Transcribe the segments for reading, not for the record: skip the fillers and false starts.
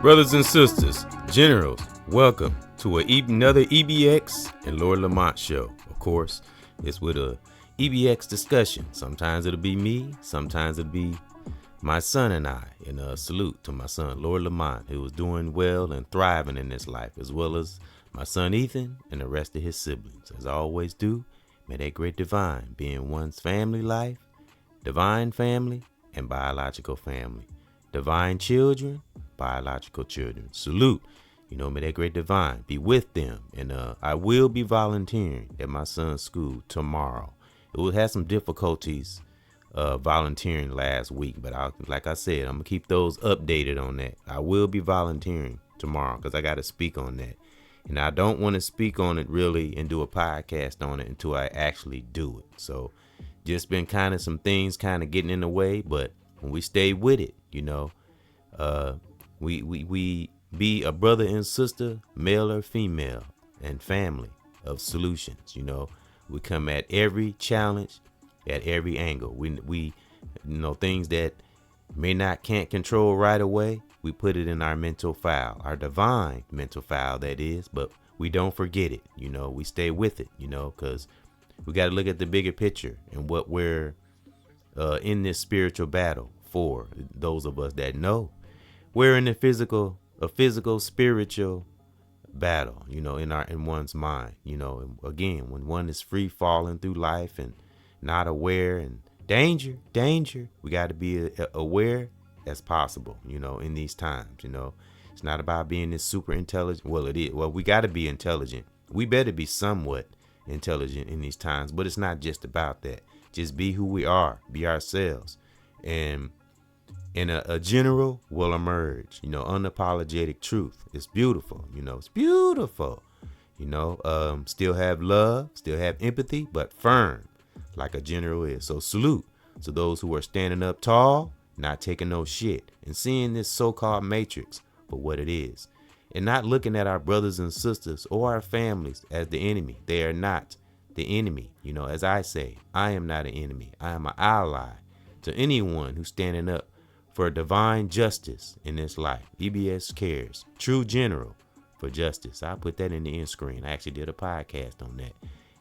Brothers and sisters, generals, welcome to another EBX and Lord Lamont show. Of course, it's with a EBX discussion. Sometimes it'll be me, sometimes it'll be my son and I. And a salute to my son, Lord Lamont, who is doing well and thriving in this life, as well as my son Ethan and the rest of his siblings. As I always do, may that great divine be in one's family life, divine family, and biological family. Divine children, biological children. Salute. May that great divine be with them. And I will be volunteering at my son's school tomorrow. It will have some difficulties volunteering last week, but like I said, I'm gonna keep those updated on that. I will be volunteering tomorrow because I got to speak on that. And I don't want to speak on it really and do a podcast on it until I actually do it. So just been kind of some things kind of getting in the way, but when we stay with it, we be a brother and sister, male or female, and family of solutions. We come at every challenge at every angle. We things that can't control right away. We put it in our mental file, our divine mental file, that is, but we don't forget it. We stay with it, because we got to look at the bigger picture and what we're in this spiritual battle for. Those of us that know we're in a physical spiritual battle, in one's mind, and again, when one is free falling through life and not aware and danger, we got to be aware as possible, in these times. It's not about being this super intelligent. Well, it is. Well, we got to be intelligent. We better be somewhat intelligent in these times, but it's not just about that. Just be who we are, be ourselves, and a general will emerge, unapologetic truth. It's beautiful, it's beautiful, still have love, still have empathy, but firm like a general is. So salute to those who are standing up tall, not taking no shit, and seeing this so-called matrix for what it is, and not looking at our brothers and sisters or our families as the enemy. They are not the enemy. As I say, I am not an enemy. I am an ally to anyone who's standing up for divine justice in this life. EBXCARES, true general for justice. I put that in the end screen. I actually did a podcast on that.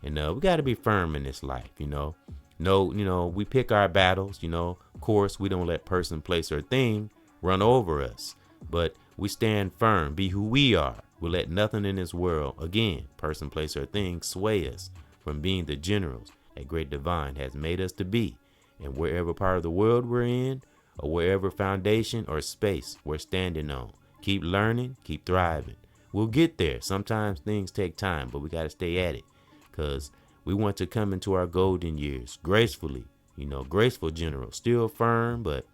And we got to be firm in this life, we pick our battles, of course, we don't let person, place, or thing run over us, but we stand firm, be who we are. We let nothing in this world, again, person, place, or thing, sway us from being the generals that great divine has made us to be. And wherever part of the world we're in, or wherever foundation or space we're standing on, keep learning, keep thriving. We'll get there. Sometimes things take time, but we got to stay at it, because we want to come into our golden years gracefully, graceful general, still firm, but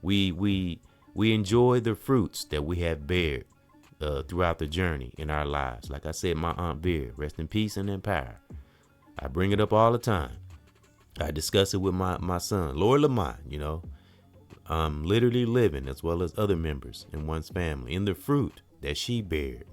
we enjoy the fruits that we have bared throughout the journey in our lives. Like I said, my Aunt Beard, rest in peace and in power. I bring it up all the time. I discuss it with my son, Lord Lamont, literally living, as well as other members in one's family, in the fruit that she bared.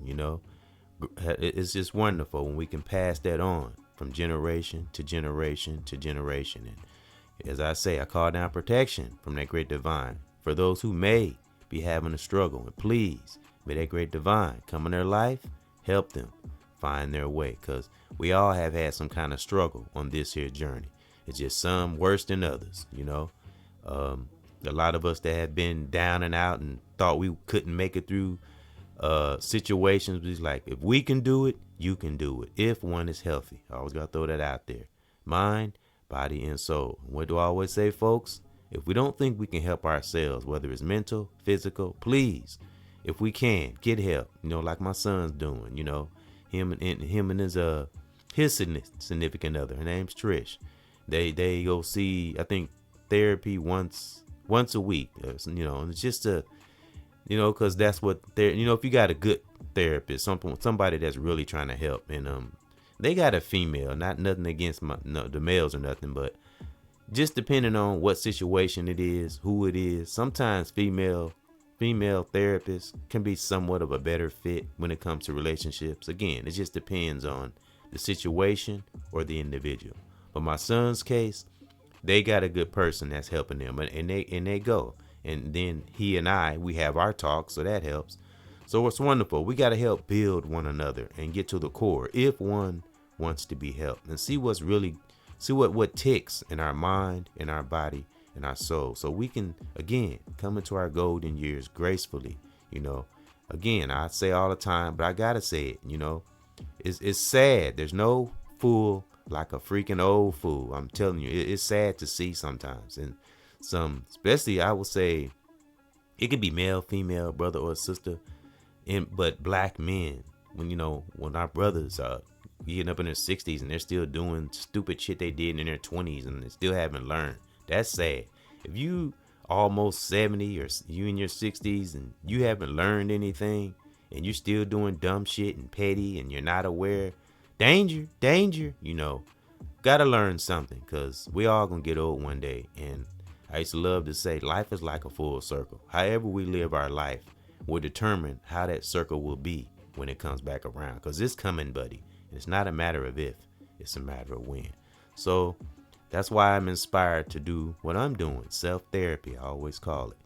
It's just wonderful when we can pass that on from generation to generation to generation. And as I say, I call down protection from that great divine for those who may be having a struggle. And please, may that great divine come in their life, help them find their way, because we all have had some kind of struggle on this here journey. It's just some worse than others, a lot of us that have been down and out and thought we couldn't make it through situations. It's like, if we can do it, you can do it. If one is healthy, I always gotta throw that out there. Mind, body, and soul. What do I always say, folks? If we don't think we can help ourselves, whether it's mental, physical, please, if we can, get help. Like my son's doing. Him and his significant other. Her name's Trish. They go see, I think, therapy once a week. And it's just because that's what they're. If you got a good therapist, somebody that's really trying to help, and they got a female. Nothing against the males or nothing, but just depending on what situation it is, who it is. Sometimes female therapists can be somewhat of a better fit when it comes to relationships. Again, it just depends on the situation or the individual. But my son's case, they got a good person that's helping them, and they go. And then he and we have our talk, so that helps. So it's wonderful. We got to help build one another and get to the core if one wants to be helped, and see what ticks in our mind, in our body, in our soul, so we can, again, come into our golden years gracefully. Again, I say all the time, but I got to say it, it's sad. There's no fool like a freaking old fool. I'm telling you, it's sad to see sometimes. And especially, I would say, it could be male, female, brother or sister, but black men, when our brothers are getting up in their 60s and they're still doing stupid shit they did in their 20s and they still haven't learned. That's sad. If you almost 70 or you in your 60s and you haven't learned anything and you're still doing dumb shit and petty and you're not aware, danger, gotta learn something, because we all gonna get old one day. And I used to love to say, life is like a full circle. However we live our life will determine how that circle will be when it comes back around, because it's coming, buddy. It's not a matter of if, it's a matter of when. So that's why I'm inspired to do what I'm doing, self-therapy, I always call it.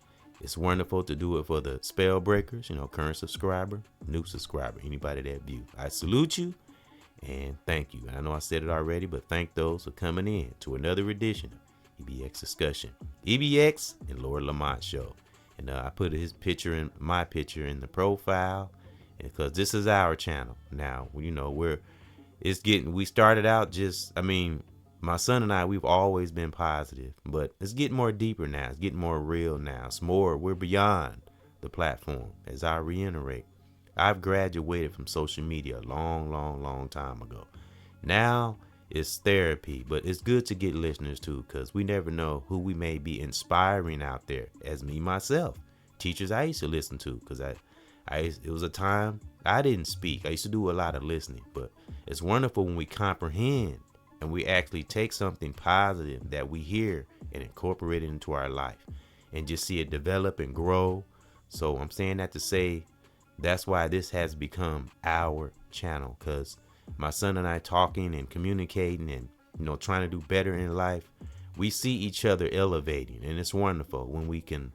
It's wonderful to do it for the spell breakers, current subscriber, new subscriber, anybody that view. I salute you and thank you. I know I said it already, but thank those for coming in to another edition of EBX Discussion. EBX and Lord Lamont Show. And I put my picture in the profile, because this is our channel. Now, we started out my son and I, we've always been positive, but it's getting more deeper now. It's getting more real now. We're beyond the platform. As I reiterate, I've graduated from social media a long time ago. Now it's therapy, but it's good to get listeners too, because we never know who we may be inspiring out there. As me, myself, teachers I used to listen to, because it was a time I didn't speak. I used to do a lot of listening, but it's wonderful when we comprehend and we actually take something positive that we hear and incorporate it into our life and just see it develop and grow. So I'm saying that to say, that's why this has become our channel, because my son and I talking and communicating and, trying to do better in life, we see each other elevating, and it's wonderful when we can,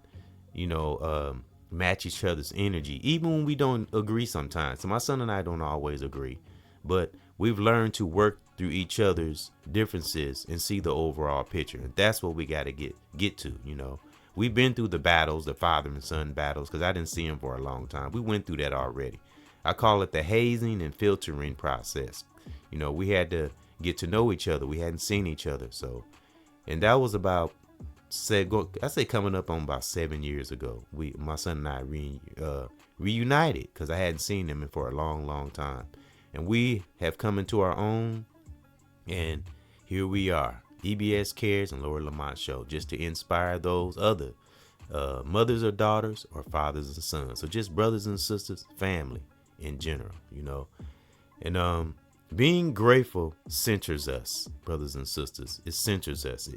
match each other's energy, even when we don't agree sometimes. So my son and I don't always agree, but we've learned to work through each other's differences and see the overall picture. And that's what we got to get to, We've been through the battles, the father and son battles, because I didn't see him for a long time. We went through that already. I call it the hazing and filtering process. We had to get to know each other. We hadn't seen each other. So, and that was about, coming up on about 7 years ago. My son and I reunited, because I hadn't seen him for a long time. And we have come into our own, and here we are. EBXCARES and Lord Lamont Show, just to inspire those other mothers or daughters or fathers and sons. So just brothers and sisters, family in general, And being grateful centers us, brothers and sisters. It centers us.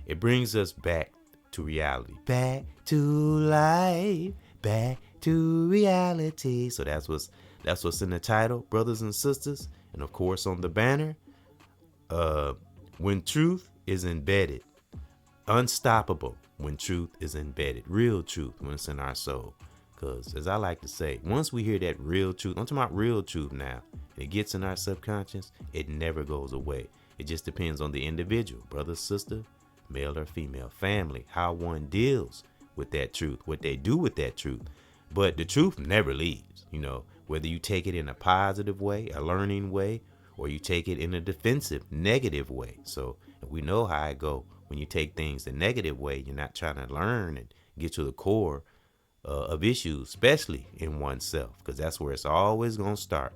It brings us back to reality. Back to life. Back to reality. So that's what's in the title, brothers and sisters. And of course on the banner, when truth is embedded, unstoppable when truth is embedded, real truth when it's in our soul. Because as I like to say, once we hear that real truth, I'm talking about real truth now, and it gets in our subconscious, it never goes away. It just depends on the individual, brother, sister, male or female, family, how one deals with that truth, what they do with that truth. But the truth never leaves, whether you take it in a positive way, a learning way, or you take it in a defensive, negative way. So we know how it go. When you take things the negative way, you're not trying to learn and get to the core of issues, especially in oneself, because that's where it's always going to start.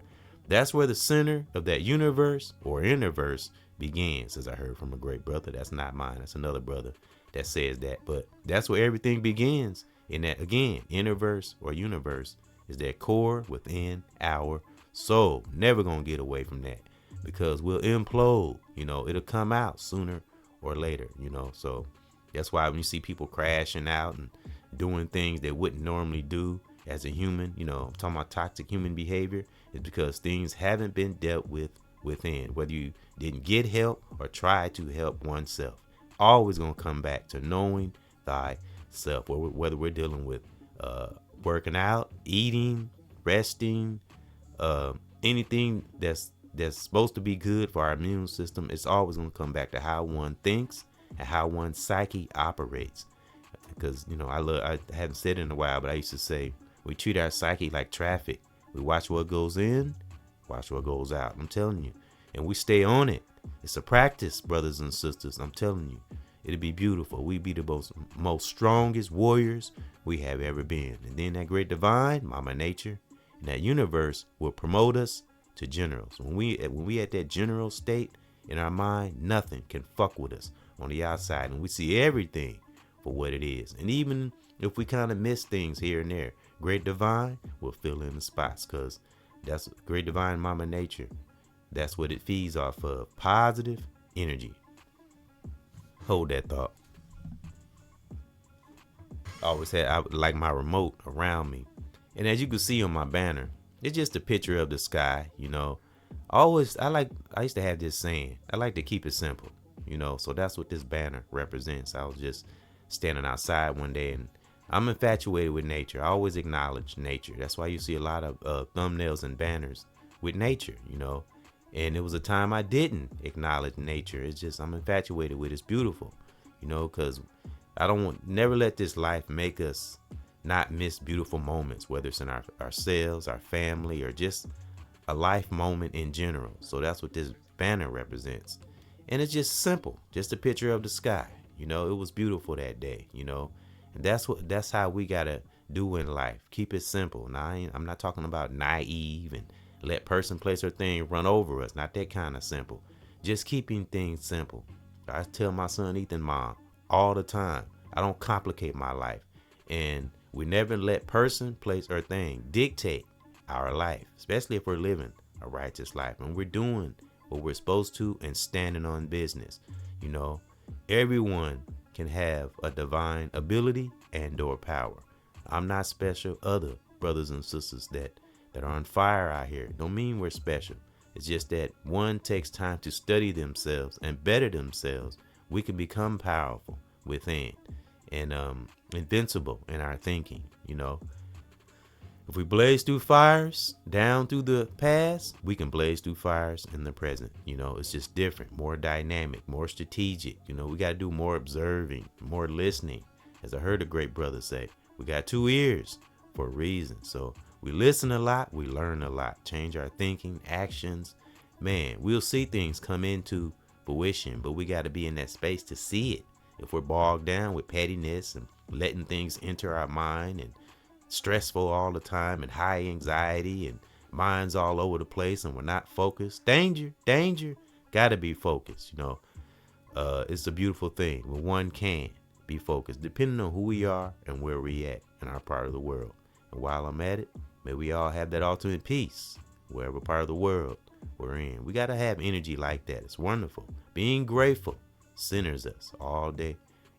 That's where the center of that universe or universe begins, as I heard from a great brother. That's not mine. That's another brother that says that. But that's where everything begins. In that, again, universe or universe is that core within our soul. Never going to get away from that, because we'll implode. It'll come out sooner or later, So that's why when you see people crashing out and doing things they wouldn't normally do as a human, I'm talking about toxic human behavior, is because things haven't been dealt with within, whether you didn't get help or try to help oneself. Always going to come back to knowing thyself, whether we're dealing with working out, eating, resting, anything that's supposed to be good for our immune system. It's always going to come back to how one thinks and how one's psyche operates. Because I haven't said it in a while, but I used to say we treat our psyche like traffic. We watch what goes in, watch what goes out. I'm telling you, and we stay on it. It's a practice, brothers and sisters. I'm telling you, it'll be beautiful. We be the most strongest warriors we have ever been. And then that great divine, Mama Nature, and that universe will promote us to generals. When we at that general state in our mind, nothing can fuck with us on the outside, and we see everything for what it is. And even if we kind of miss things here and there, great divine will fill in the spots, because that's great divine, Mama Nature. That's what it feeds off of, positive energy. Hold that thought. I would like my remote around me, and as you can see on my banner, it's just a picture of the sky. I used to have this saying, I like to keep it simple, so that's what this banner represents. I was just standing outside one day, and I'm infatuated with nature. I always acknowledge nature. That's why you see a lot of thumbnails and banners with nature, and it was a time I didn't acknowledge nature. It's just, I'm infatuated with it. It's beautiful, because I never let this life make us not miss beautiful moments, whether it's in ourselves, our family, or just a life moment in general. So that's what this banner represents. And it's just simple, just a picture of the sky. It was beautiful that day, and that's how we gotta do in life. Keep it simple. Now, I'm not talking about naive and let person, place, or thing run over us. Not that kind of simple. Just keeping things simple. I tell my son Ethan, Mom, all the time, I don't complicate my life. And we never let person, place, or thing dictate our life, especially if we're living a righteous life and we're doing what we're supposed to and standing on business. Everyone can have a divine ability and or power. I'm not special. Other brothers and sisters that are on fire out here don't mean we're special. It's just that one takes time to study themselves and better themselves. We can become powerful within and invincible in our thinking. If we blaze through fires down through the past, we can blaze through fires in the present. It's just different, more dynamic, more strategic. We got to do more observing, more listening. As I heard a great brother say, we got 2 ears for a reason. So we listen a lot, we learn a lot, change our thinking, actions. Man, we'll see things come into fruition, but we got to be in that space to see it. If we're bogged down with pettiness and letting things enter our mind and stressful all the time and high anxiety and minds all over the place and we're not focused, danger, gotta be focused. It's a beautiful thing when one can be focused, depending on who we are and where we at in our part of the world. And while I'm at it, may we all have that ultimate peace wherever part of the world we're in. We gotta have energy like that. It's wonderful. Being grateful centers us all day,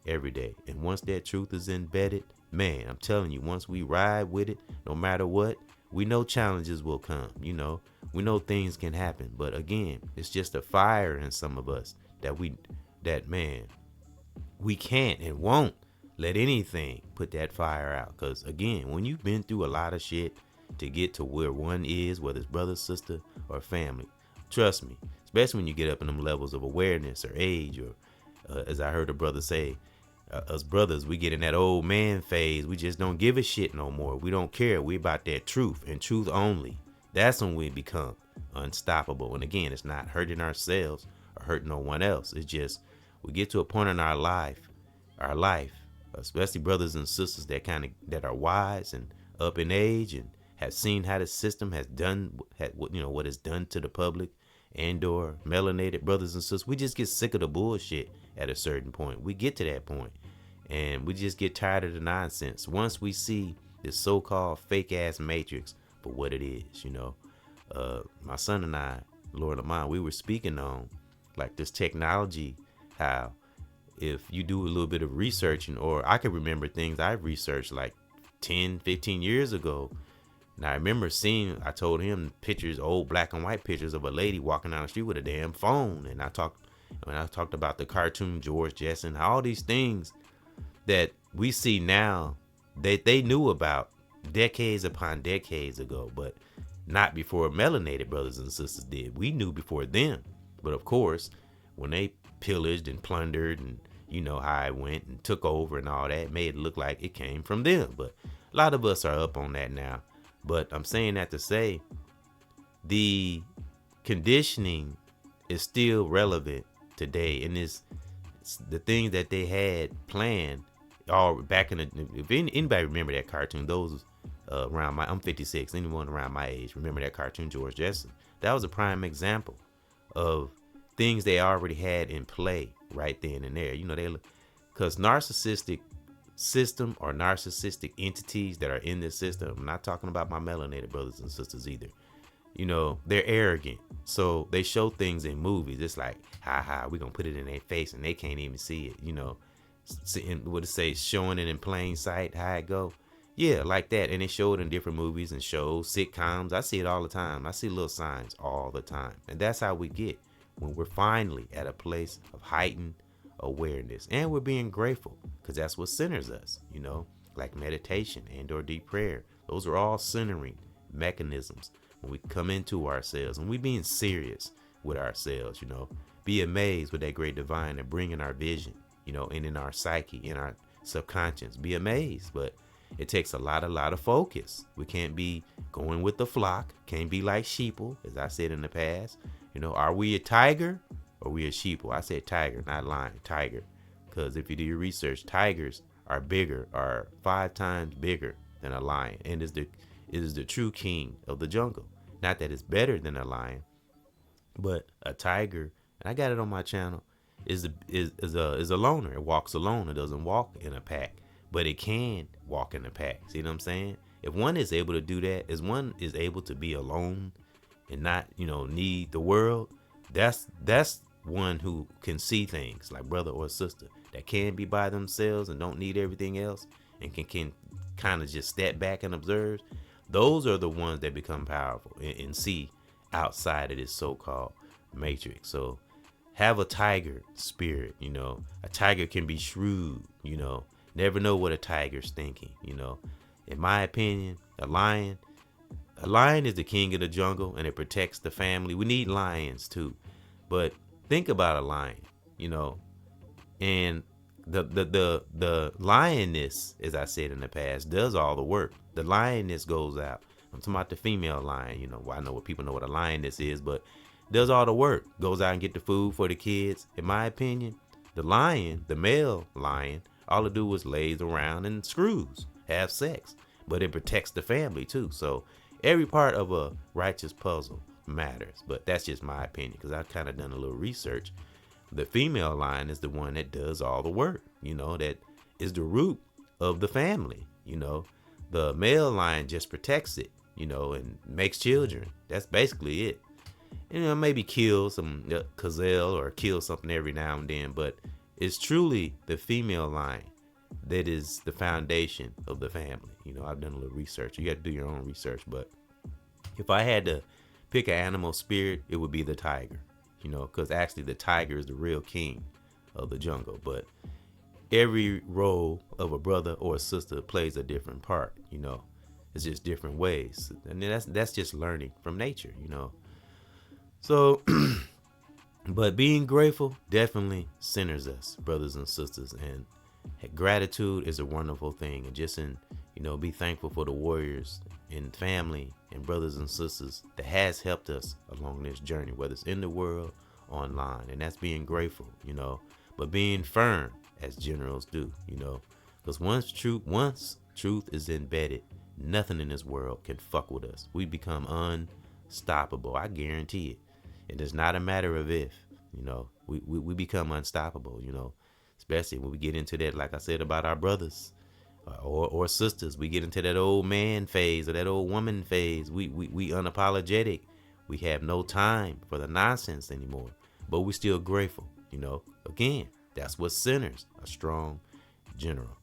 every day. And once that truth is embedded, man, I'm telling you, once we ride with it, no matter what, we know challenges will come. We know things can happen. But again, it's just a fire in some of us that we can't and won't let anything put that fire out. Because again, when you've been through a lot of shit to get to where one is, whether it's brother, sister, or family, trust me, especially when you get up in them levels of awareness or age, or as I heard a brother say, Us brothers, we get in that old man phase. We just don't give a shit no more. We don't care. We about that truth and truth only. That's when we become unstoppable. And again, it's not hurting ourselves or hurting no one else. It's just we get to a point in our life, especially brothers and sisters that are wise and up in age and have seen how the system has done, what it's done to the public and or melanated brothers and sisters. We just get sick of the bullshit at a certain point. We get to that point and we just get tired of the nonsense. Once we see this so-called fake ass matrix for what it is, my son and I, Lord Lamont, we were speaking on like this technology, how if you do a little bit of researching, or I can remember things I've researched like 10, 15 years ago. And I remember I told him pictures, old black and white pictures of a lady walking down the street with a damn phone. And when I talked about the cartoon George Jetson, all these things that we see now that they knew about decades upon decades ago, but not before melanated brothers and sisters did. We knew before them. But of course, when they pillaged and plundered and you know how it went and took over and all that, made it look like it came from them. But a lot of us are up on that now. But I'm saying that to say the conditioning is still relevant today, and it's the things that they had planned all back in the, if anybody remember that cartoon, those around I'm 56, anyone around my age remember that cartoon George Jetson. That was a prime example of things they already had in play right then and there. Because narcissistic system or narcissistic entities that are in this system, I'm not talking about my melanated brothers and sisters either. They're arrogant. So they show things in movies. It's like, we're going to put it in their face and they can't even see it. What it say, showing it in plain sight, how it go. Yeah, like that. And they show it in different movies and shows, sitcoms. I see it all the time. I see little signs all the time. And that's how we get when we're finally at a place of heightened awareness. And we're being grateful because that's what centers us, like meditation and or deep prayer. Those are all centering mechanisms when we come into ourselves and we being serious with ourselves, be amazed with that great divine and bring in our vision, and in our psyche, in our subconscious, be amazed. But it takes a lot of focus. We can't be going with the flock, can't be like sheeple, as I said in the past. Are we a tiger or are we a sheeple? I said tiger, not lion, tiger. Because if you do your research, tigers are 5 times bigger than a lion, and it is the true king of the jungle. Not that it's better than a lion, but a tiger, and I got it on my channel, is a loner. It walks alone. It doesn't walk in a pack, but it can walk in a pack. See what I'm saying? If one is able to do that, as one is able to be alone and not, need the world, that's one who can see things like brother or sister that can be by themselves and don't need everything else and can kind of just step back and observe. Those are the ones that become powerful and see outside of this so-called matrix. So have a tiger spirit. A tiger can be shrewd, never know what a tiger's thinking. In my opinion, a lion is the king of the jungle and it protects the family. We need lions too, but think about a lion, and the lioness, as I said in the past, does all the work. The lioness goes out. I'm talking about the female lion. I know what people know what a lioness is, but does all the work. Goes out and get the food for the kids. In my opinion, the lion, the male lion, all it do is lays around and screws, have sex, but it protects the family too. So every part of a righteous puzzle matters, but that's just my opinion because I've kind of done a little research. The female lion is the one that does all the work, that is the root of the family. The male lion just protects it, and makes children. That's basically it. Maybe kill some gazelle or kill something every now and then, but it's truly the female lion that is the foundation of the family. I've done a little research. You got to do your own research, but if I had to pick an animal spirit, it would be the tiger, because actually the tiger is the real king of the jungle. But every role of a brother or a sister plays a different part, it's just different ways. And that's just learning from nature, So, but being grateful definitely centers us, brothers and sisters. And Gratitude is a wonderful thing, and just be thankful for the warriors and family and brothers and sisters that has helped us along this journey, whether it's in the world or online. And that's being grateful, but being firm as generals do, because once truth is embedded, nothing in this world can fuck with us. We become unstoppable. I guarantee it. And it's not a matter of if, we become unstoppable, especially when we get into that, like I said about our brothers or sisters. We get into that old man phase or that old woman phase. We unapologetic. We have no time for the nonsense anymore, but we're still grateful. Again, that's what centers a strong general.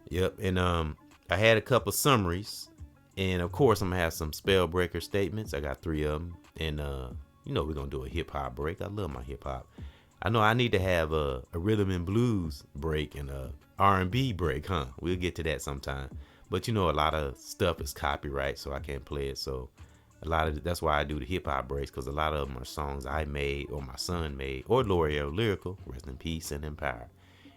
Yep. And I had a couple summaries, and of course I'm gonna have some spell breaker statements. I got 3 of them, and we're gonna do a hip hop break. I love my hip hop. I know I need to have a rhythm and blues break and a R&B break, huh? We'll get to that sometime. But a lot of stuff is copyright, so I can't play it. So that's why I do the hip hop breaks, because a lot of them are songs I made or my son made or L'Oreal Lyrical, rest in peace and in power.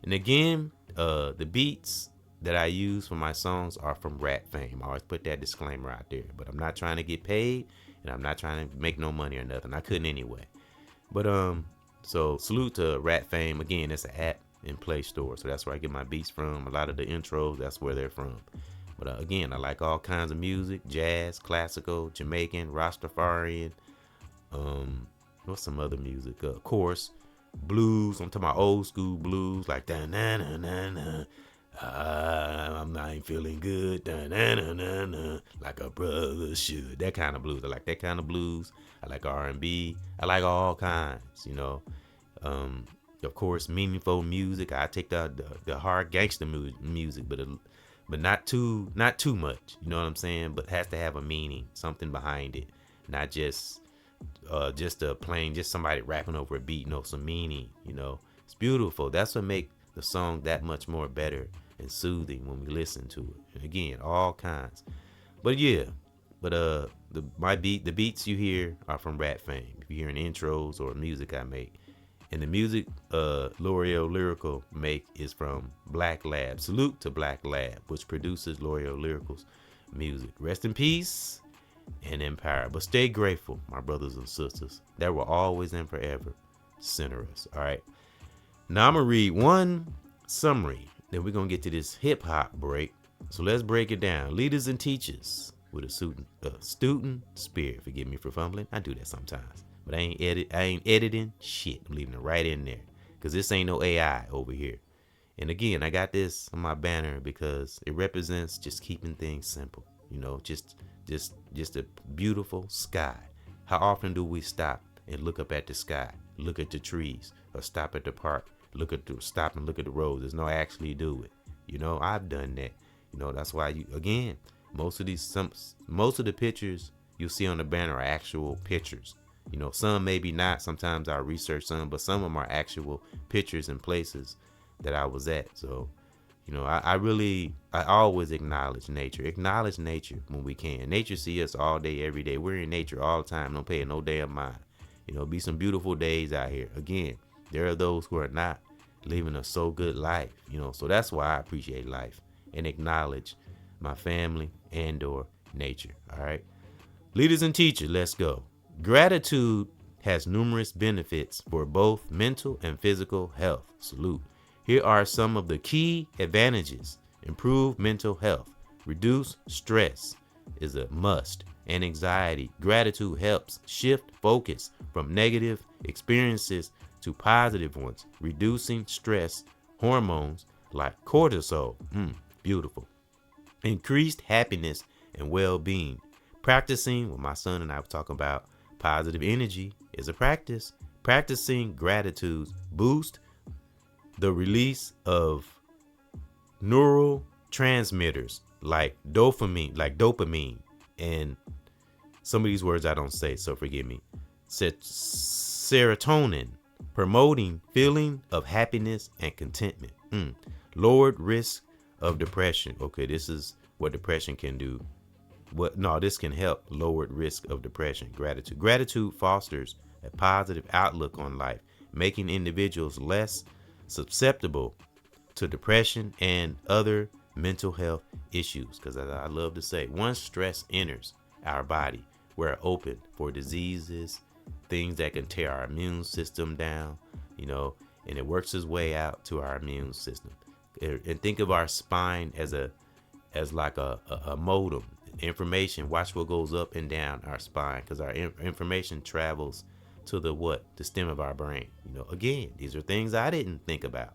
And again, the beats that I use for my songs are from Rat Fame. I always put that disclaimer out there, but I'm not trying to get paid and I'm not trying to make no money or nothing. I couldn't anyway. But so salute to Rat Fame. Again, it's an app in Play Store, so that's where I get my beats from. A lot of the intros, that's where they're from. But again, I like all kinds of music: jazz, classical, Jamaican, Rastafarian. What's some other music? Of course, blues. I'm talking about old school blues, like da na na na na. I'm not feeling good, da na na na na, like a brother should. That kind of blues. I like that kind of blues. I like R&B. I like all kinds. Of course, meaningful music. I take the hard gangster music, but not too much. You know what I'm saying? But has to have a meaning, something behind it, not just a plain just somebody rapping over a beat. No, some meaning. It's beautiful. That's what make the song that much more better and soothing when we listen to it. And again, all kinds. But yeah, the beats you hear are from Rat Fame. If you hear in intros or music I make. And the music L'Oreal Lyrical make is from Black Lab. Salute to Black Lab, which produces L'Oreal Lyrical's music. Rest in peace and in power. But stay grateful, my brothers and sisters, that will always and forever center us. All right. Now I'm going to read one summary. Then we're going to get to this hip hop break. So let's break it down. Leaders and teachers with a student spirit. Forgive me for fumbling. I do that sometimes. But I ain't editing shit. I'm leaving it right in there, because this ain't no AI over here. And again, I got this on my banner because it represents just keeping things simple. Just a beautiful sky. How often do we stop and look up at the sky, look at the trees, or stop at the park, stop and look at the roads? There's no actually do it. I've done that. That's why most of the pictures you'll see on the banner are actual pictures. Some maybe not. Sometimes I research some, but some of them are actual pictures and places that I was at. So, I always acknowledge nature. Acknowledge nature when we can. Nature see us all day, every day. We're in nature all the time. Don't pay it no damn mind. Be some beautiful days out here. Again, there are those who are not living a so good life. So that's why I appreciate life and acknowledge my family and or nature. All right. Leaders and teachers, let's go. Gratitude has numerous benefits for both mental and physical health. Salute. Here are some of the key advantages. Improve mental health. Reduce stress is a must, and anxiety. Gratitude helps shift focus from negative experiences to positive ones, reducing stress hormones like cortisol. Beautiful. Increased happiness and well-being. Practicing, what my son and I were talking about, positive energy is a practice. Practicing gratitude boosts the release of neurotransmitters like dopamine, and some of these words I don't say, so forgive me. Serotonin, promoting feeling of happiness and contentment. Lowered risk of depression. Okay, this is what depression can do. This can help lowered risk of depression. Gratitude fosters a positive outlook on life, making individuals less susceptible to depression and other mental health issues. Because as I love to say, once stress enters our body, we're open for diseases, things that can tear our immune system down, and it works its way out to our immune system. And think of our spine as like a modem. Information, watch what goes up and down our spine, because our information travels to the stem of our brain. Again, these are things I didn't think about,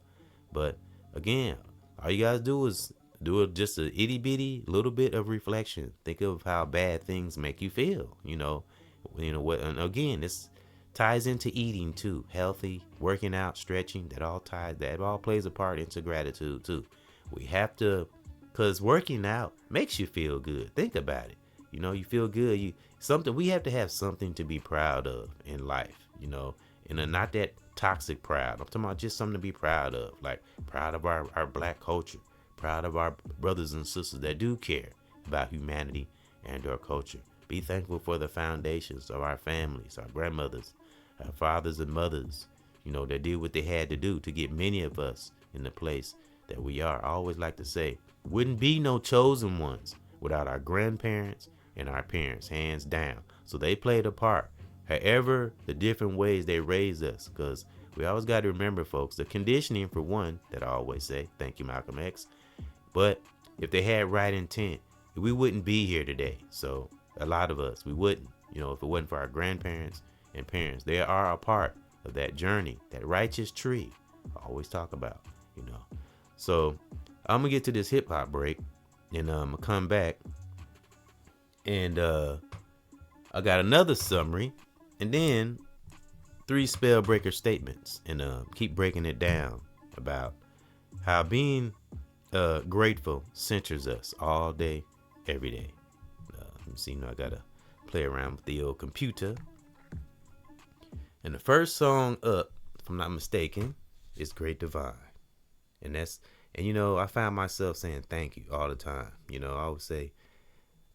but again, all you guys do is do just a itty bitty little bit of reflection. Think of how bad things make you feel. What, and again, this ties into eating too, healthy, working out, stretching. That all plays a part into gratitude too. We have to. Because working out makes you feel good. Think about it. You feel good. We have to have something to be proud of in life, and not that toxic proud. I'm talking about just something to be proud of, like proud of our black culture, proud of our brothers and sisters that do care about humanity and our culture. Be thankful for the foundations of our families, our grandmothers, our fathers and mothers, that did what they had to do to get many of us in the place that we are. I always like to say, wouldn't be no chosen ones without our grandparents and our parents, hands down. So they played a part, however, the different ways they raised us, because we always got to remember, folks, the conditioning for one, that I always say, thank you, Malcolm X. But if they had right intent, we wouldn't be here today. So a lot of us, we wouldn't, if it wasn't for our grandparents and parents. They are a part of that journey, that righteous tree I always talk about, So I'm gonna get to this hip hop break, and I'm gonna come back, and I got another summary, and then 3 spell breaker statements, and keep breaking it down about how being grateful centers us all day, every day. Let me see. I gotta play around with the old computer, and the first song up, if I'm not mistaken, is "Great Divine," and I find myself saying thank you all the time. I always say,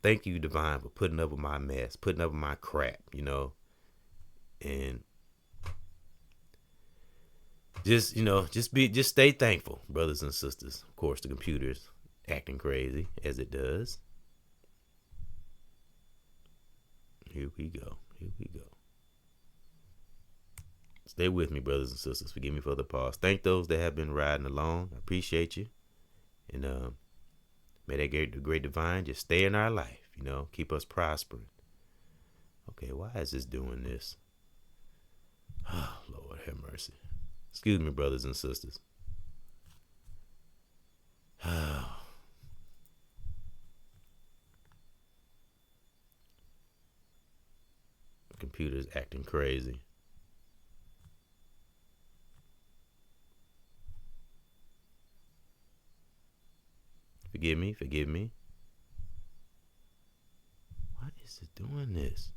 thank you, Divine, for putting up with my mess, putting up with my crap, and just stay thankful, brothers and sisters. Of course, the computer's acting crazy as it does. Here we go. Stay with me, brothers and sisters. Forgive me for the pause. Thank those that have been riding along. I appreciate you. And may that great divine just stay in our life, keep us prospering. Okay, why is this doing this? Oh, Lord have mercy. Excuse me, brothers and sisters. Oh. The computer's acting crazy. Forgive me. Why is it doing this?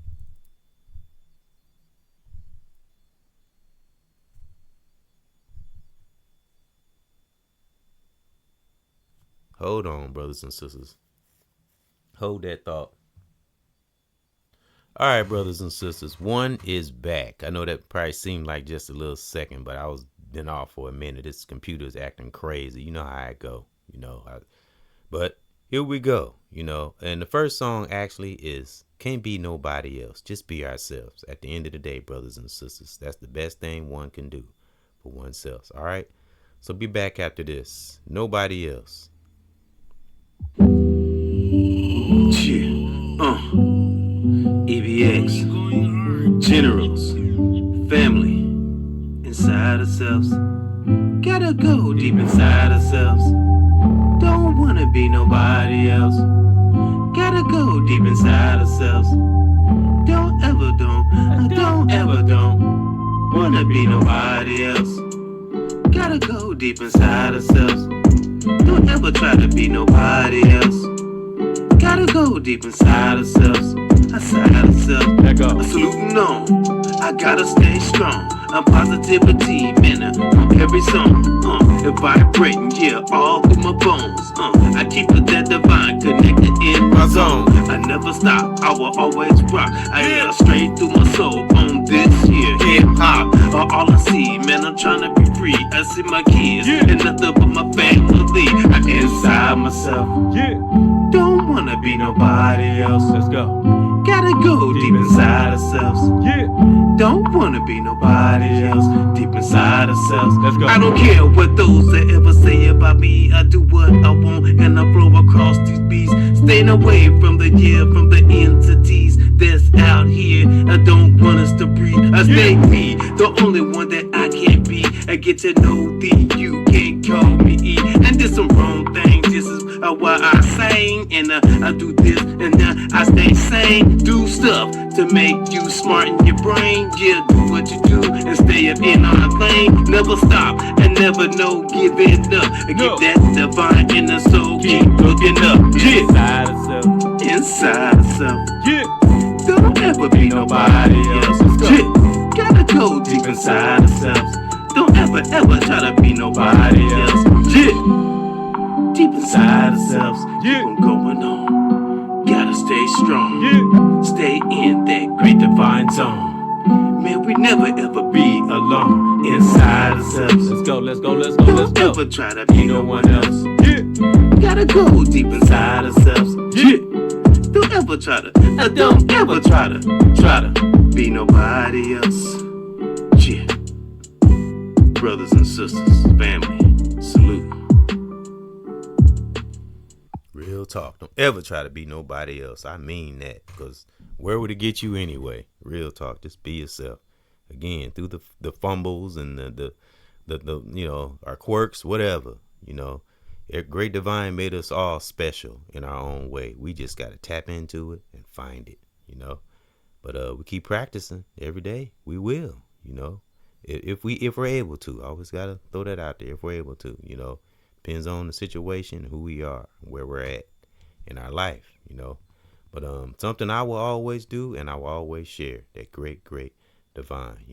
Hold on, brothers and sisters. Hold that thought. All right, brothers and sisters. One is back. I know that probably seemed like just a little second, but I was been off for a minute. This computer's acting crazy. You know how I go. But here we go, and the first song actually is Can't Be Nobody Else. Just be ourselves. At the end of the day, brothers and sisters, that's the best thing one can do for oneself. All right. So be back after this. Nobody else. EBX, generals, family, inside ourselves. Gotta go deep inside ourselves. Don't wanna be nobody else. Gotta go deep inside ourselves. Don't ever don't wanna be nobody else. Gotta go deep inside ourselves. Don't ever try to be nobody else. Gotta go deep inside ourselves. Outside ourselves. A saluting on. I gotta stay strong. I'm positivity, man, on every song. It vibrating, yeah, all through my bones. I keep that divine connected in my zone. I never stop, I will always rock. I illustrate through my soul on this here hip hop. All I see, man, I'm trying to be free. free. I see my kids and nothing but my family. I'm inside myself. Don't wanna be nobody else. Let's go. Gotta go deep inside ourselves. Don't wanna be nobody else. Deep inside ourselves. Let's go. I don't care what those that ever say about me. I do what I want and I flow across these beats. Staying away from the from the entities that's out here. I don't want us to breathe. I stay me, the only one that I can be. I get to know thee, you can't call me E. And did some wrong things. This is why I sing and I do this and I stay sane. Do stuff to make you smart in your brain. Yeah, do what you do and stay up in our lane. Never stop and never no giving up. Keep that divine in the soul. Keep looking up. Inside ourselves. Inside ourselves. Don't ever be nobody else. Gotta go deep inside ourselves. Don't ever try to be nobody else. Deep inside ourselves. Keep on going on. Gotta stay strong. Stay in that great divine zone. Man, we never ever be alone. Inside ourselves. Let's go. Don't ever try to be no one else. Gotta go deep inside ourselves. Don't ever try to be nobody else. Brothers and sisters, family, salute. Real talk. Don't ever try to be nobody else. I mean that, because where would it get you anyway? Real talk. Just be yourself. Again, through the fumbles and the our quirks, whatever, Great Divine made us all special in our own way. We just got to tap into it and find it, But we keep practicing every day. We will, if we're able to. I always got to throw that out there. If we're able to, depends on the situation, who we are, where we're at in our life, But something I will always do and I will always share, that great divine,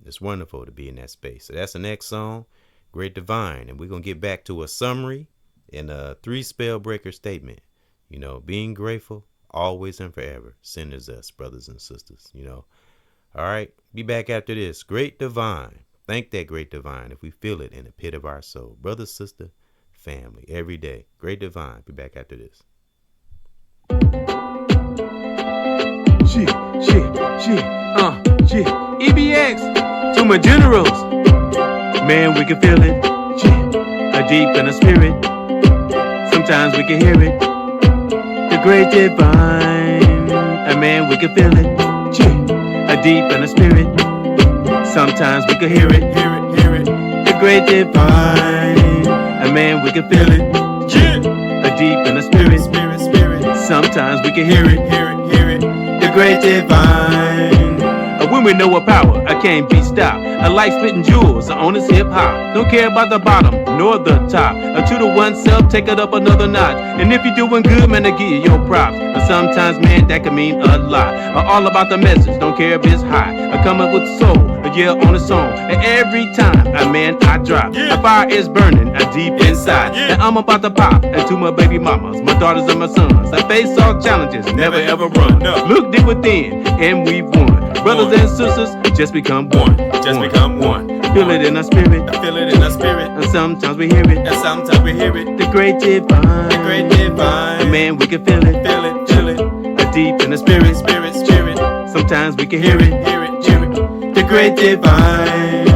it's wonderful to be in that space. So that's the next song, Great Divine. And we're going to get back to a summary and a 3 spell breaker statement, being grateful always and forever. Centers us, brothers and sisters, All right. Be back after this. Great Divine. Thank that great divine if we feel it in the pit of our soul. Brother, sister, family, every day. Great Divine. Be back after this. EBX to my generals. Man, we can feel it. A deep in the spirit. Sometimes we can hear it. The great divine. Man, we can feel it. A deep in the spirit. Sometimes we can hear it. The great divine. Man, we can feel it. A deep in the spirit. Sometimes we can hear it. The great divine. When we know a power, I can't be stopped. I like spitting jewels on this hip hop. Don't care about the bottom nor the top. To the oneself, take it up another notch. And if you're doing good, man, I give you your props. But sometimes, man, that can mean a lot. All about the message, don't care if it's high. I come up with soul, on the song. And every time, I drop. The fire is burning, deep inside. And I'm about to pop. And to my baby mamas, my daughters and my sons, I face all challenges, never ever run. Look deep within, and we've won. Brothers and sisters, just become one. Become one. Feel it in our spirit. I feel it in our spirit. And sometimes we hear it. The great divine. And man, we can feel it. Deep in the spirit. Sometimes we can hear it. The great divine.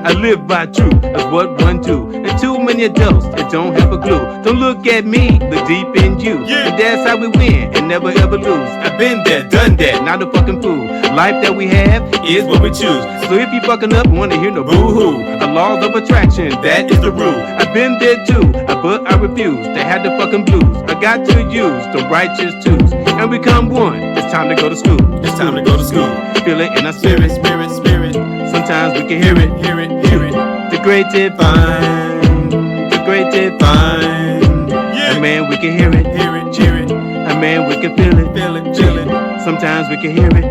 I live by truth, that's what one do. And too many adults that don't have a clue. Don't look at me, look deep in you. And that's how we win and never ever lose. I've been there, done that, not a fucking fool. Life that we have is what we choose. So if you fucking up, wanna hear no boo-hoo. The laws of attraction, that is the rule. I've been there too, but I refuse to have the fucking blues. I got to use the righteous tools and become one. It's time to go to school. Feel it in our spirit. Sometimes we can hear it. The great divine. And man, we can hear it. And man, we can feel it. Sometimes we can hear it.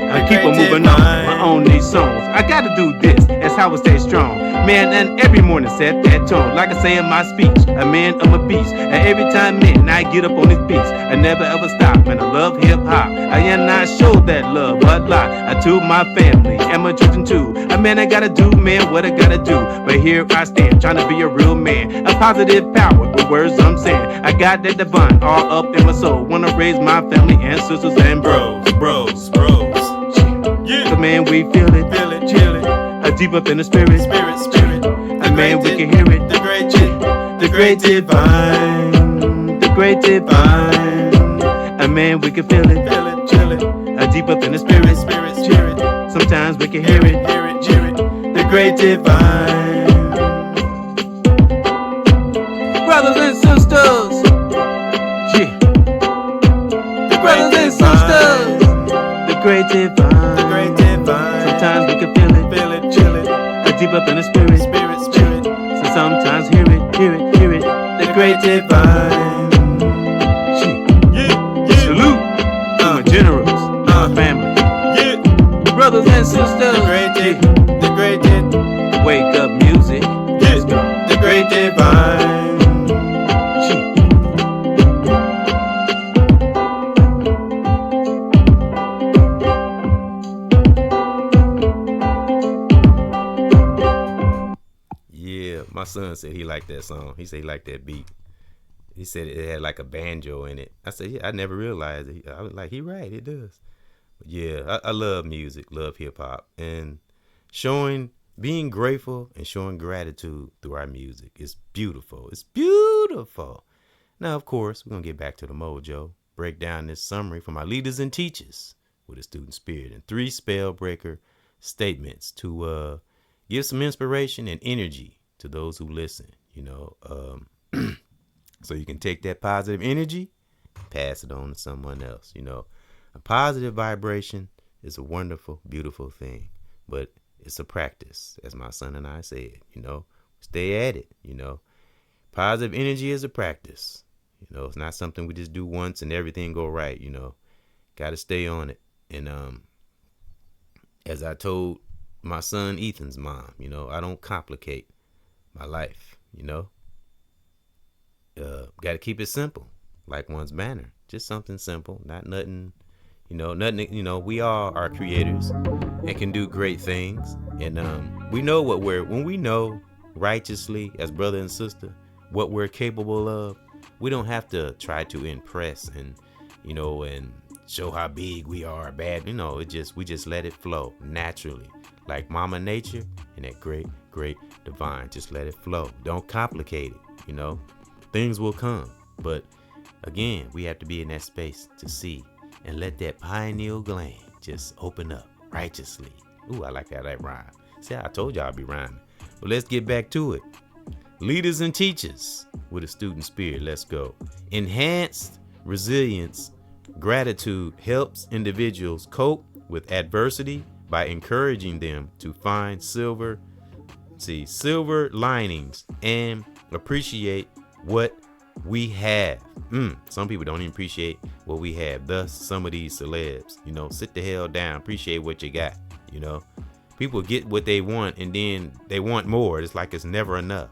A keep on moving on. I own these songs. I gotta do this. That's how I stay strong. Man, and every morning set that tone. Like I say in my speech, a man, I'm a beast. And every time, man, I get up on this beats. I never ever stop, man. I love hip hop. I am not show that love, but lie. I to my family and my children too. Man, I gotta do, man, what I gotta do. But here I stand, trying to be a real man. A positive power with words I'm saying. I got that divine all up in my soul. Wanna raise my family and sisters and bros. Bros. Yeah. So man, we feel it, Chill it. deep up in the spirit. Spirit. And man, we can hear it. The great divine. The great divine. And man, we can feel it. Chill it. Deep up in the spirit. Cheer it. Sometimes we can hear it. Cheer it. The great divine. Brothers and sisters. Yeah. Brothers and sisters. The great divine. Sometimes we can feel it. Chill it. Deep up in the spirit. So sometimes hear it. The great divine. Yeah. Salute to my generals, my family, Yeah. brothers and sisters. The great divine. Wake up music. Let's go. The great divine. Yeah, my son said he liked that song. He said he liked that beat. He said it had like a banjo in it. I said, yeah, I never realized it. I was like, he right, it does. But yeah, I love music, love hip hop, and being grateful and showing gratitude through our music. It's beautiful. It's beautiful. Now, of course, we're gonna get back to the mojo. Break down this summary from our leaders and teachers with a student spirit and 3 spell breaker statements to give some inspiration and energy to those who listen, so you can take that positive energy, pass it on to someone else. A positive vibration is a wonderful, beautiful thing, but it's a practice, as my son and I said, stay at it. Positive energy is a practice. It's not something we just do once and everything go right. Got to stay on it. And as I told my son Ethan's mom, I don't complicate my life. Got to keep it simple, like one's banner. Just something simple, not nothing. Nothing. We all are creators and can do great things. And we know when we know righteously as brother and sister what we're capable of. We don't have to try to impress and show how big we are, bad. We just let it flow naturally, like Mama Nature and that great divine. Just let it flow. Don't complicate it. Things will come, but again, we have to be in that space to see and let that pineal gland just open up righteously. Ooh, I like how that rhyme. See, I told y'all I'd be rhyming. But let's get back to it. Leaders and teachers with a student spirit. Let's go. Enhanced resilience. Gratitude helps individuals cope with adversity by encouraging them to find silver linings and appreciate what we have. Some people don't even appreciate what we have. Thus, some of these celebs, sit the hell down, appreciate what you got. People get what they want and then they want more. It's like it's never enough.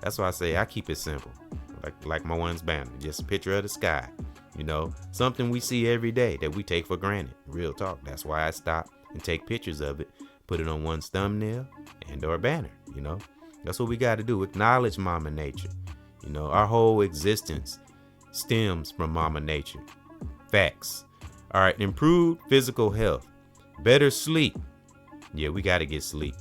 That's why I say I keep it simple. Like my one's banner, just a picture of the sky. Something we see every day that we take for granted. Real talk. That's why I stop and take pictures of it, put it on one's thumbnail and or banner. That's what we got to do. Acknowledge Mama Nature. Our whole existence stems from Mama Nature. Facts. All right. Improved physical health. Better sleep. Yeah, we got to get sleep.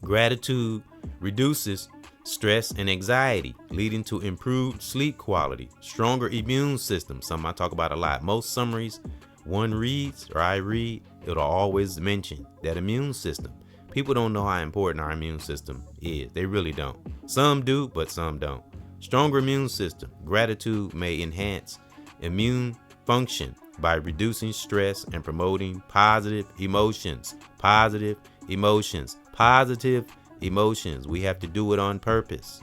Gratitude reduces stress and anxiety, leading to improved sleep quality. Stronger immune system. Something I talk about a lot. Most summaries one reads or I read, it'll always mention that immune system. People don't know how important our immune system is. They really don't. Some do, but some don't. Stronger immune system. Gratitude may enhance immune function by reducing stress and promoting positive emotions. Positive emotions. We have to do it on purpose.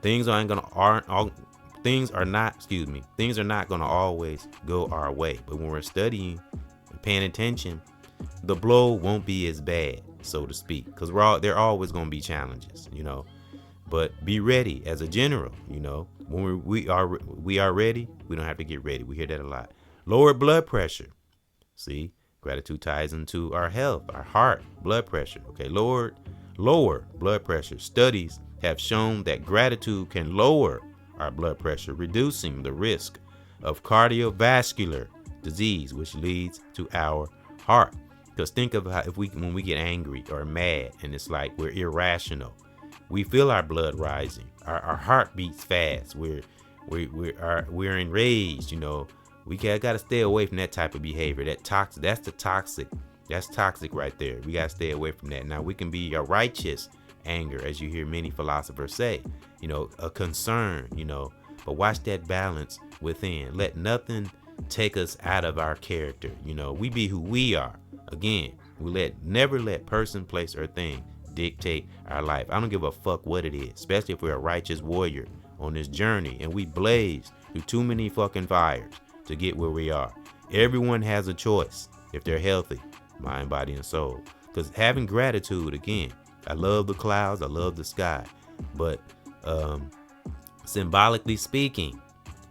Things are not going to always go our way. But when we're studying and paying attention the blow won't be as bad, so to speak, because there are always going to be challenges, you know. But be ready as a general, you know. When we are ready, we don't have to get ready. We hear that a lot. Lower blood pressure. See, gratitude ties into our health, our heart, blood pressure. Okay, lower blood pressure. Studies have shown that gratitude can lower our blood pressure, reducing the risk of cardiovascular disease, which leads to our heart. Because think of how when we get angry or mad, and it's like we're irrational, we feel our blood rising, our heart beats fast, we're enraged, you know. We got to stay away from that type of behavior. That's toxic right there. We got to stay away from that. Now, we can be a righteous anger, as you hear many philosophers say, you know, a concern, you know, but watch that balance within. Let nothing take us out of our character. You know, we be who we are. Again, never let person, place, or thing dictate our life. I don't give a fuck what it is, especially if we're a righteous warrior on this journey and we blaze through too many fucking fires to get where we are. Everyone has a choice if they're healthy, mind, body, and soul. Because having gratitude, again, I love the clouds, I love the sky, but symbolically speaking,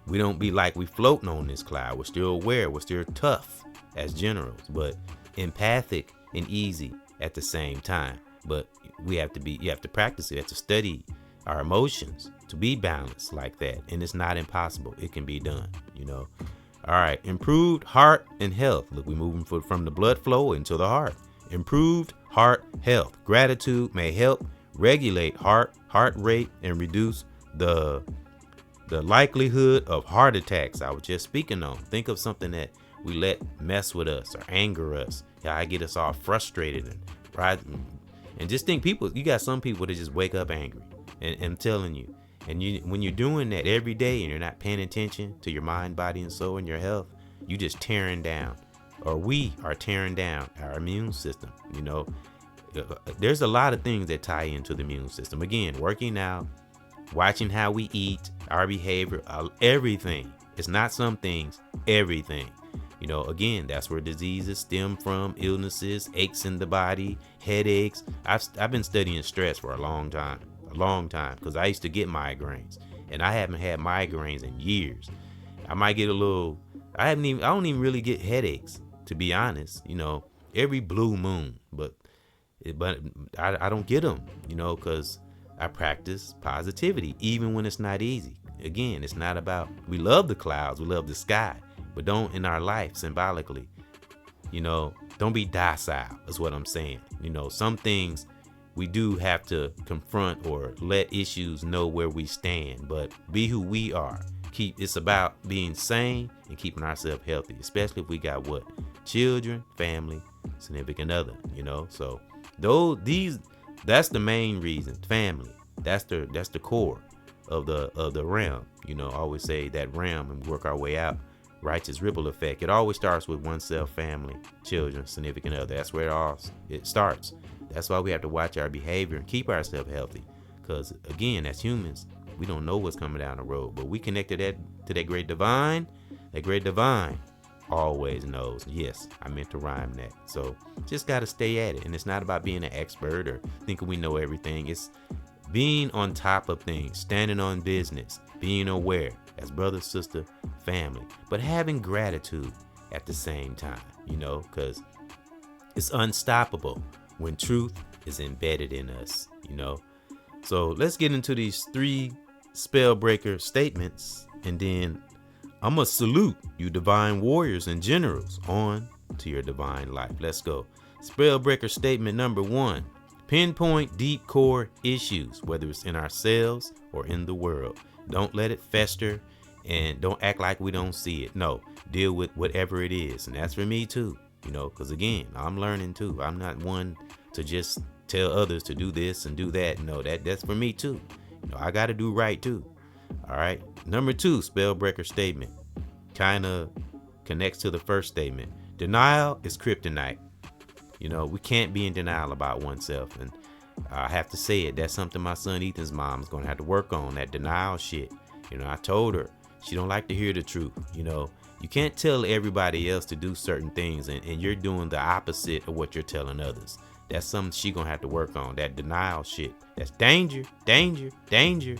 we don't be like we floating on this cloud. We're still aware, we're still tough as generals, but empathic and easy at the same time. But you have to practice it. You have to study our emotions to be balanced like that. And it's not impossible. It can be done, you know. All right. Improved heart and health. Look, we're moving from the blood flow into the heart. Improved heart health. Gratitude may help regulate heart rate and reduce the likelihood of heart attacks I was just speaking on. Think of something that we let mess with us or anger us. Yeah, I get us all frustrated and just think, you got some people that just wake up angry. And I'm telling you, when you're doing that every day and you're not paying attention to your mind, body, and soul and your health, you just tearing down, or we are tearing down our immune system. You know, there's a lot of things that tie into the immune system. Again, working out, watching how we eat, our behavior, everything. It's not some things, everything. You know, again, that's where diseases stem from, illnesses, aches in the body, headaches. I've been studying stress for a long time, because I used to get migraines, and I haven't had migraines in years. I might get I don't even really get headaches, to be honest, you know, every blue moon, but I don't get them, you know, because I practice positivity, even when it's not easy. Again, it's not about, we love the clouds, we love the sky, but don't, in our life, symbolically, you know, don't be docile, is what I'm saying. You know, some things we do have to confront or let issues know where we stand, but be who we are. It's about being sane and keeping ourselves healthy, especially if we got children, family, significant other, you know. So that's the main reason. Family, that's the core of the realm. You know, I always say that realm and work our way out. Righteous ripple effect. It always starts with oneself, family, children, significant other. That's where it starts. That's why we have to watch our behavior and keep ourselves healthy. Because again, as humans, we don't know what's coming down the road, but we connected to that great divine. That great divine always knows. Yes, I meant to rhyme that. So just got to stay at it. And it's not about being an expert or thinking we know everything. It's being on top of things, standing on business, being aware as brother, sister, family, but having gratitude at the same time, you know, because it's unstoppable when truth is embedded in us, you know. So let's get into these 3 spell breaker statements, and then I'm gonna salute you divine warriors and generals on to your divine life. Let's go. Spell breaker statement number 1: pinpoint deep core issues, whether it's in ourselves or in the world. Don't let it fester, and don't act like we don't see it. No, deal with whatever it is. And that's for me too, you know, because again, I'm learning too. I'm not one to just tell others to do this and do that. No, that's for me too. You know, I got to do right too. All right. Number 2, spell breaker statement kind of connects to the first statement. Denial is kryptonite. You know, we can't be in denial about oneself. And I have to say it. That's something my son Ethan's mom is going to have to work on, that denial shit. You know, I told her she don't like to hear the truth, you know, You can't tell everybody else to do certain things and you're doing the opposite of what you're telling others. That's something she gonna have to work on. That denial shit. That's danger, danger, danger.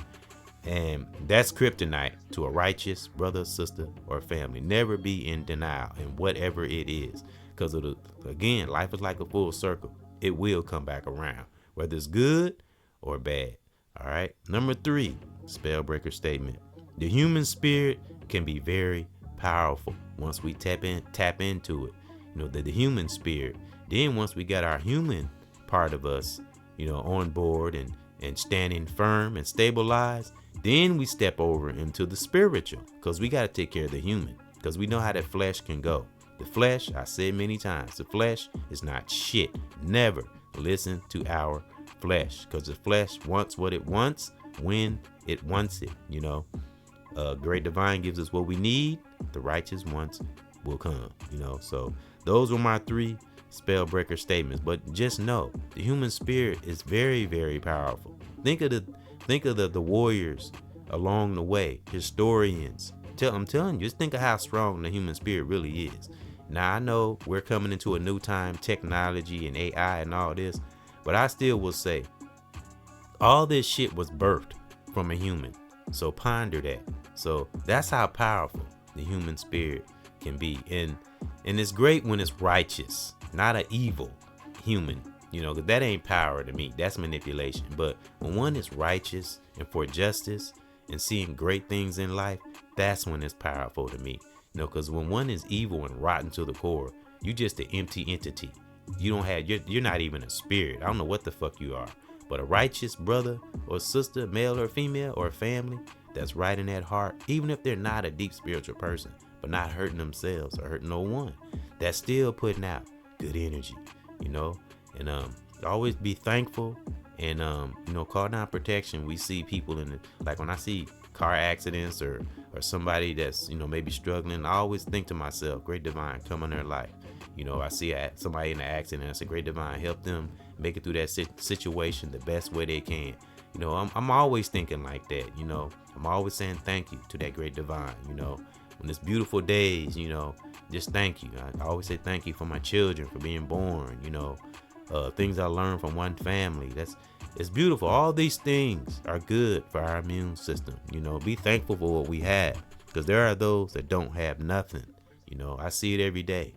And that's kryptonite to a righteous brother, sister, or family. Never be in denial in whatever it is. Because again, life is like a full circle. It will come back around, whether it's good or bad. All right. Number 3, spell breaker statement. The human spirit can be very powerful once we tap into it. You know, the human spirit. Then once we got our human part of us, you know, on board and standing firm and stabilized, then we step over into the spiritual, because we got to take care of the human, because we know how that flesh can go. The flesh, I said many times, the flesh is not shit. Never listen to our flesh, because the flesh wants what it wants when it wants it. You know, great divine gives us what we need. The righteous ones will come. You know, so those were my 3 spell breaker statements. But just know the human spirit is very, very powerful. Think of the warriors along the way, historians. I'm telling you, just think of how strong the human spirit really is. Now I know we're coming into a new time, technology and AI and all this, but I still will say all this shit was birthed from a human. So ponder that. So that's how powerful the human spirit can be. And it's great when it's righteous, not an evil human. You know, 'cause that ain't power to me. That's manipulation. But when one is righteous and for justice and seeing great things in life, that's when it's powerful to me. You know, because when one is evil and rotten to the core, you just an empty entity. You don't have, you're not even a spirit. I don't know what the fuck you are. But a righteous brother or sister, male or female, or family that's right in that heart, even if they're not a deep spiritual person, but not hurting themselves or hurting no one, that's still putting out good energy, you know. And always be thankful and you know, call down protection. We see people in like when I see car accidents or somebody that's, you know, maybe struggling, I always think to myself, great divine, come in their life. You know, I see somebody in an accident, I say, great divine, help them make it through that situation the best way they can. You know, I'm always thinking like that. You know, I'm always saying thank you to that great divine. You know, when it's beautiful days, you know, just thank you. I always say thank you for my children, for being born. You know, things I learned from one family. It's beautiful. All these things are good for our immune system. You know, be thankful for what we have, because there are those that don't have nothing. You know, I see it every day.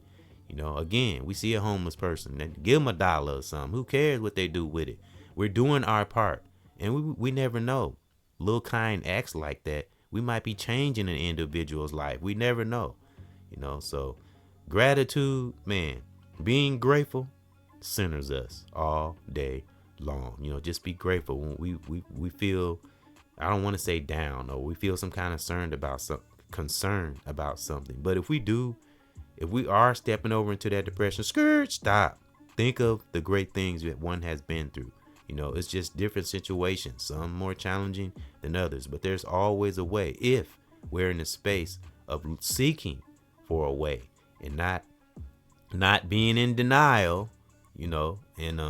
You know, again, we see a homeless person and give them $1 or something. Who cares what they do with it? We're doing our part, and we never know. Little kind acts like that, we might be changing an individual's life. We never know. You know, so gratitude, man, being grateful centers us all day long. You know, just be grateful when we feel, I don't want to say down, or we feel some kind of concern about something. But if we are stepping over into that depression, stop. Think of the great things that one has been through. You know, it's just different situations, some more challenging than others, but there's always a way if we're in a space of seeking for a way and not being in denial, you know, and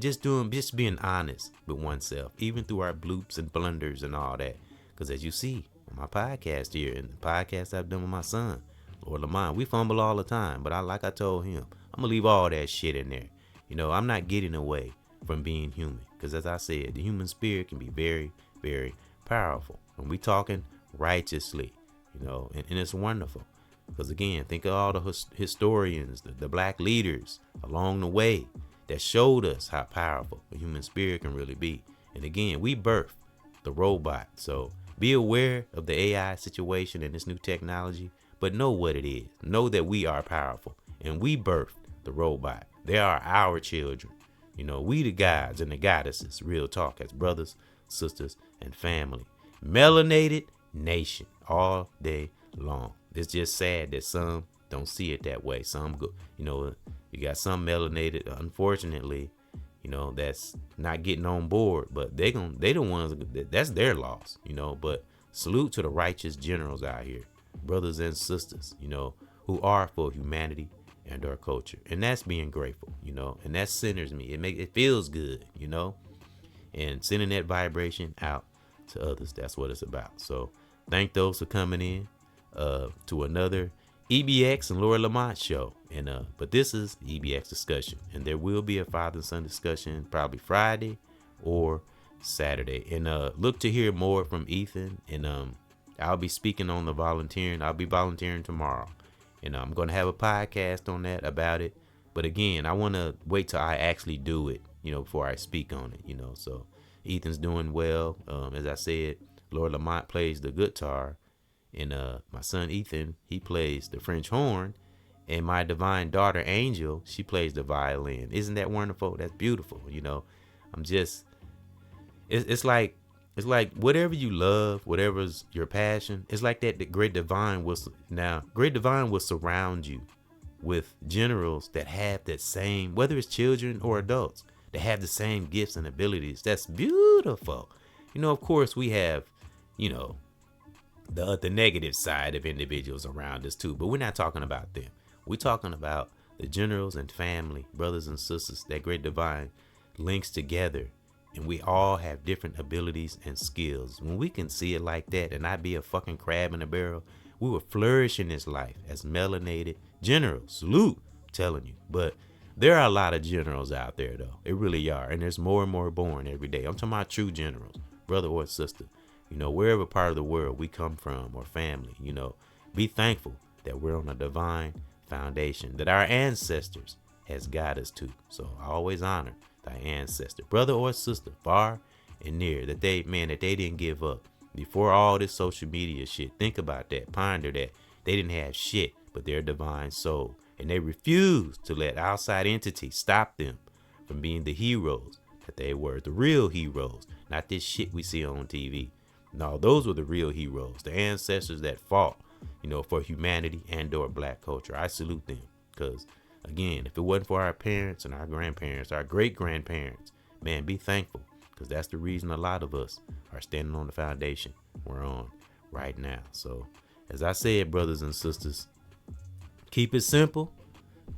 just being honest with oneself, even through our bloops and blunders and all that. Because as you see on my podcast here and the podcast I've done with my son, Lord LAMONT, we fumble all the time, but like I told him, I'm gonna leave all that shit in there. You know, I'm not getting away from being human, because as I said, the human spirit can be very, very powerful when we talking righteously, you know, and it's wonderful. Because again, think of all the historians, the black leaders along the way that showed us how powerful the human spirit can really be. And again, we birthed the robot. So be aware of the AI situation and this new technology, but know what it is. Know that we are powerful and we birthed the robot. They are our children. You know, we the gods and the goddesses, real talk, as brothers, sisters, and family. Melanated nation all day long. It's just sad that some don't see it that way. Some go, you know, you got some melanated, unfortunately, you know, that's not getting on board, but they the ones, that's their loss, you know. But salute to the righteous generals out here, brothers and sisters, you know, who are for humanity and our culture. And that's being grateful, you know, and that centers me. It feels good, you know, and sending that vibration out to others. That's what it's about. So thank those for coming in. to another EBX and Laura Lamont show. And but this is EBX discussion, and there will be a father and son discussion probably Friday or Saturday. And look to hear more from Ethan. And I'll be speaking on the volunteering. I'll be volunteering tomorrow, and I'm gonna have a podcast on that about it. But again, I want to wait till I actually do it, before I speak on it, So Ethan's doing well. As I said, Lord Lamont plays the guitar, and my son Ethan, he plays the French horn, and my divine daughter Angel, she plays the violin. Isn't that wonderful? That's beautiful. I'm just, it's like whatever you love, whatever's your passion, it's like that. The great divine will surround you with generals that have that same, whether it's children or adults, that have the same gifts and abilities. That's beautiful. Of course we have, the negative side of individuals around us too, but we're not talking about them. We're talking about the generals and family, brothers and sisters, that great divine links together, and we all have different abilities and skills. When we can see it like that and not be a fucking crab in a barrel, we will flourish in this life as melanated generals. Salute, I'm telling you. But there are a lot of generals out there, though. It really are. And there's more and more born every day. I'm talking about true generals, brother or sister. Wherever part of the world we come from or family, be thankful that we're on a divine foundation that our ancestors has got us to. So I always honor thy ancestor, brother or sister, far and near, that they didn't give up. Before all this social media shit, think about that, ponder that. They didn't have shit but their divine soul, and they refused to let outside entities stop them from being the heroes that they were, the real heroes, not this shit we see on TV. No, those were the real heroes, the ancestors that fought, for humanity and or black culture. I salute them, because again, if it wasn't for our parents and our grandparents, our great grandparents, man, be thankful, because that's the reason a lot of us are standing on the foundation we're on right now. So as I said, brothers and sisters, keep it simple.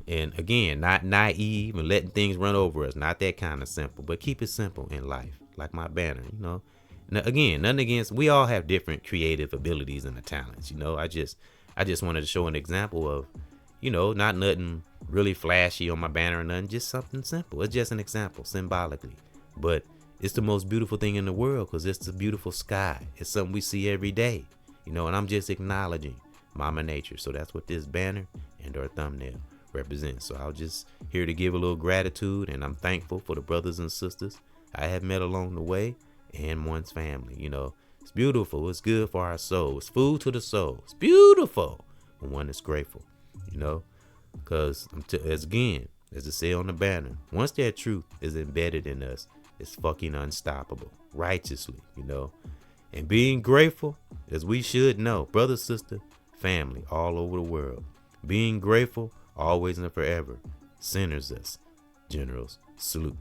And again, not naive and letting things run over us. Not that kind of simple, but keep it simple in life. Like my banner, Now, again, nothing against, we all have different creative abilities and the talents, I just wanted to show an example of, not nothing really flashy on my banner or nothing, just something simple. It's just an example symbolically, but it's the most beautiful thing in the world, because it's the beautiful sky. It's something we see every day, and I'm just acknowledging Mama Nature. So that's what this banner and our thumbnail represents. So I'll just here to give a little gratitude, and I'm thankful for the brothers and sisters I have met along the way and one's family. It's beautiful. It's good for our soul. It's food to the soul. It's beautiful when one is grateful, because as it say on the banner, once that truth is embedded in us, it's fucking unstoppable, righteously, and being grateful, as we should know, brother, sister, family, all over the world, being grateful always and forever centers us. Generals, salute.